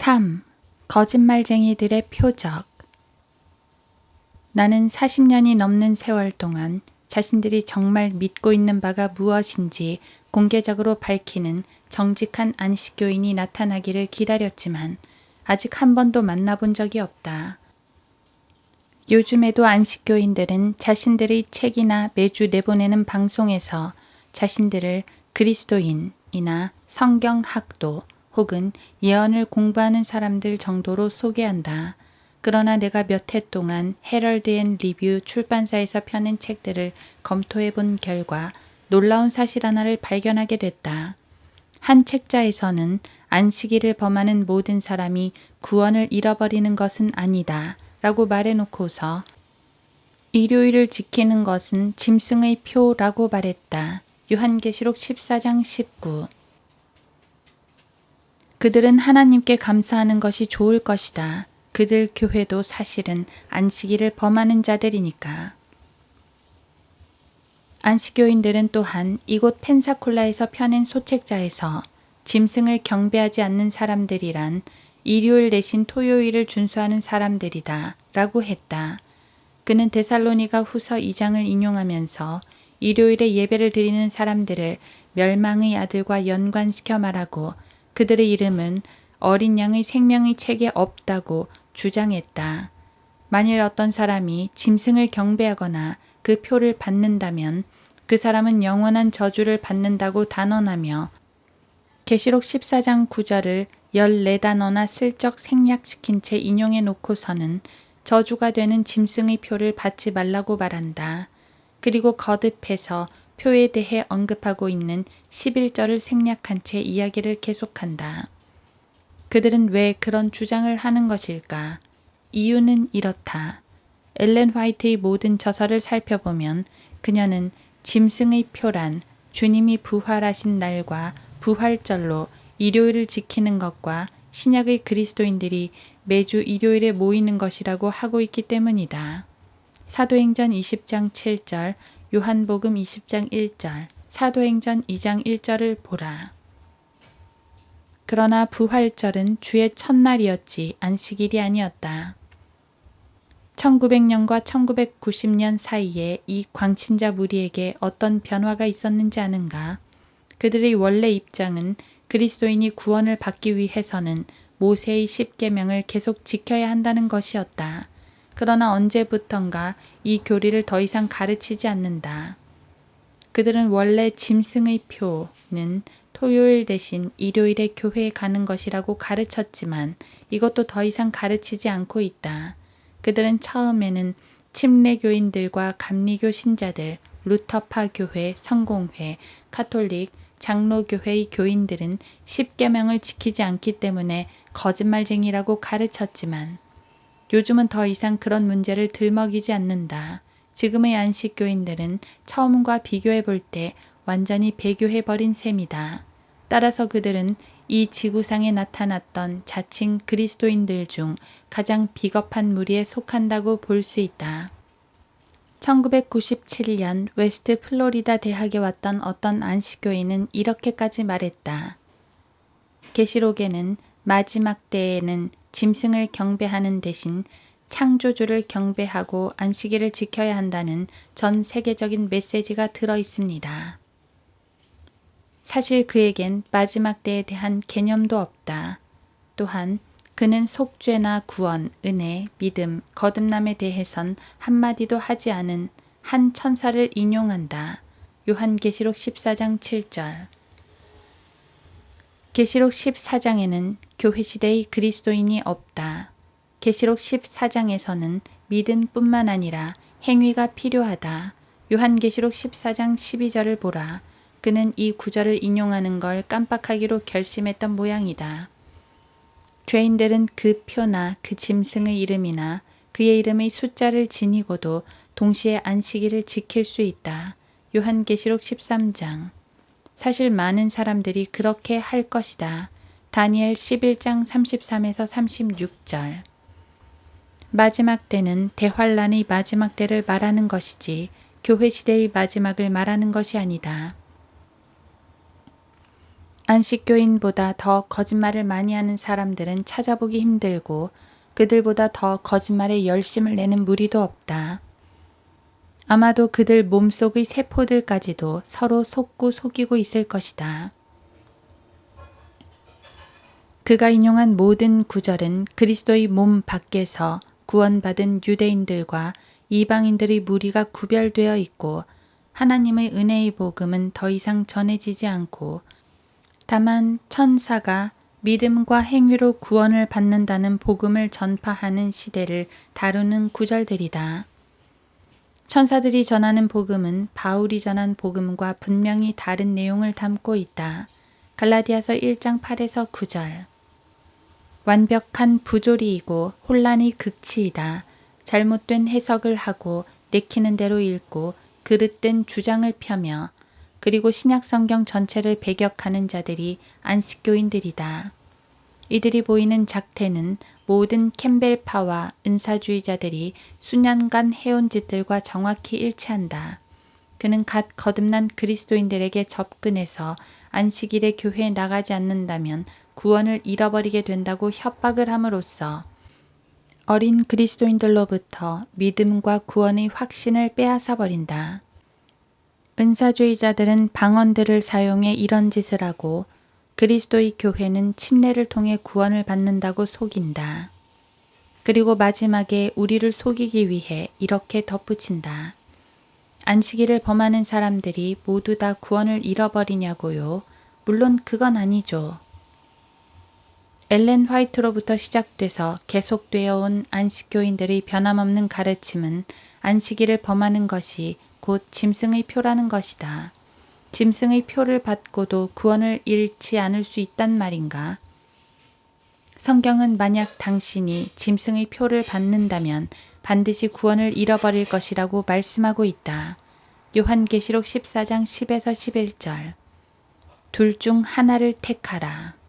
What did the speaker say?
3. 거짓말쟁이들의 표적. 나는 40년이 넘는 세월 동안 자신들이 정말 믿고 있는 바가 무엇인지 공개적으로 밝히는 정직한 안식교인이 나타나기를 기다렸지만 아직 한 번도 만나본 적이 없다. 요즘에도 안식교인들은 자신들의 책이나 매주 내보내는 방송에서 자신들을 그리스도인이나 성경학도 혹은 예언을 공부하는 사람들 정도로 소개한다. 그러나 내가 몇 해 동안 헤럴드 앤 리뷰 출판사에서 펴낸 책들을 검토해 본 결과 놀라운 사실 하나를 발견하게 됐다. 한 책자에서는 안식일을 범하는 모든 사람이 구원을 잃어버리는 것은 아니다 라고 말해놓고서 일요일을 지키는 것은 짐승의 표라고 말했다. 요한계시록 14장 19. 그들은 하나님께 감사하는 것이 좋을 것이다. 그들 교회도 사실은 안식일을 범하는 자들이니까. 안식교인들은 또한 이곳 펜사콜라에서 펴낸 소책자에서 짐승을 경배하지 않는 사람들이란 일요일 대신 토요일을 준수하는 사람들이다 라고 했다. 그는 데살로니가 후서 2장을 인용하면서 일요일에 예배를 드리는 사람들을 멸망의 아들과 연관시켜 말하고 그들의 이름은 어린 양의 생명의 책에 없다고 주장했다. 만일 어떤 사람이 짐승을 경배하거나 그 표를 받는다면 그 사람은 영원한 저주를 받는다고 단언하며 계시록 14장 9절을 14단어나 슬쩍 생략시킨 채 인용해 놓고서는 저주가 되는 짐승의 표를 받지 말라고 말한다. 그리고 거듭해서 표에 대해 언급하고 있는 11절을 생략한 채 이야기를 계속한다. 그들은 왜 그런 주장을 하는 것일까? 이유는 이렇다. 엘렌 화이트의 모든 저서를 살펴보면 그녀는 짐승의 표란 주님이 부활하신 날과 부활절로 일요일을 지키는 것과 신약의 그리스도인들이 매주 일요일에 모이는 것이라고 하고 있기 때문이다. 사도행전 20장 7절, 요한복음 20장 1절, 사도행전 2장 1절을 보라. 그러나 부활절은 주의 첫날이었지 안식일이 아니었다. 1900년과 1990년 사이에 이 광친자 무리에게 어떤 변화가 있었는지 아는가? 그들의 원래 입장은 그리스도인이 구원을 받기 위해서는 모세의 10계명을 계속 지켜야 한다는 것이었다. 그러나 언제부턴가 이 교리를 더 이상 가르치지 않는다. 그들은 원래 짐승의 표는 토요일 대신 일요일에 교회에 가는 것이라고 가르쳤지만 이것도 더 이상 가르치지 않고 있다. 그들은 처음에는 침례교인들과 감리교 신자들, 루터파 교회, 성공회, 카톨릭, 장로교회의 교인들은 10계명을 지키지 않기 때문에 거짓말쟁이라고 가르쳤지만 요즘은 더 이상 그런 문제를 들먹이지 않는다. 지금의 안식교인들은 처음과 비교해 볼 때 완전히 배교해버린 셈이다. 따라서 그들은 이 지구상에 나타났던 자칭 그리스도인들 중 가장 비겁한 무리에 속한다고 볼 수 있다. 1997년 웨스트 플로리다 대학에 왔던 어떤 안식교인은 이렇게까지 말했다. 계시록에는 마지막 때에는 짐승을 경배하는 대신 창조주를 경배하고 안식일을 지켜야 한다는 전 세계적인 메시지가 들어 있습니다. 사실 그에겐 마지막 때에 대한 개념도 없다. 또한 그는 속죄나 구원, 은혜, 믿음, 거듭남에 대해선 한마디도 하지 않은 한 천사를 인용한다. 요한계시록 14장 7절. 계시록 14장에는 교회시대의 그리스도인이 없다. 계시록 14장에서는 믿음뿐만 아니라 행위가 필요하다. 요한계시록 14장 12절을 보라. 그는 이 구절을 인용하는 걸 깜빡하기로 결심했던 모양이다. 죄인들은 그 표나 그 짐승의 이름이나 그의 이름의 숫자를 지니고도 동시에 안식일을 지킬 수 있다. 요한계시록 13장. 사실 많은 사람들이 그렇게 할 것이다. 다니엘 11장 33에서 36절. 마지막 때는 대환란의 마지막 때를 말하는 것이지 교회 시대의 마지막을 말하는 것이 아니다. 안식교인보다 더 거짓말을 많이 하는 사람들은 찾아보기 힘들고 그들보다 더 거짓말에 열심을 내는 무리도 없다. 아마도 그들 몸속의 세포들까지도 서로 속고 속이고 있을 것이다. 그가 인용한 모든 구절은 그리스도의 몸 밖에서 구원받은 유대인들과 이방인들의 무리가 구별되어 있고 하나님의 은혜의 복음은 더 이상 전해지지 않고 다만 천사가 믿음과 행위로 구원을 받는다는 복음을 전파하는 시대를 다루는 구절들이다. 천사들이 전하는 복음은 바울이 전한 복음과 분명히 다른 내용을 담고 있다. 갈라디아서 1장 8에서 9절. 완벽한 부조리이고 혼란의 극치이다. 잘못된 해석을 하고 내키는 대로 읽고 그릇된 주장을 펴며 그리고 신약성경 전체를 배격하는 자들이 안식교인들이다. 이들이 보이는 작태는 모든 캠벨파와 은사주의자들이 수년간 해온 짓들과 정확히 일치한다. 그는 갓 거듭난 그리스도인들에게 접근해서 안식일에 교회에 나가지 않는다면 구원을 잃어버리게 된다고 협박을 함으로써 어린 그리스도인들로부터 믿음과 구원의 확신을 빼앗아 버린다. 은사주의자들은 방언들을 사용해 이런 짓을 하고 그리스도의 교회는 침례를 통해 구원을 받는다고 속인다. 그리고 마지막에 우리를 속이기 위해 이렇게 덧붙인다. 안식일을 범하는 사람들이 모두 다 구원을 잃어버리냐고요? 물론 그건 아니죠. 엘렌 화이트로부터 시작돼서 계속되어 온 안식교인들의 변함없는 가르침은 안식일을 범하는 것이 곧 짐승의 표라는 것이다. 짐승의 표를 받고도 구원을 잃지 않을 수 있단 말인가? 성경은 만약 당신이 짐승의 표를 받는다면 반드시 구원을 잃어버릴 것이라고 말씀하고 있다. 요한계시록 14장 10에서 11절. 둘 중 하나를 택하라.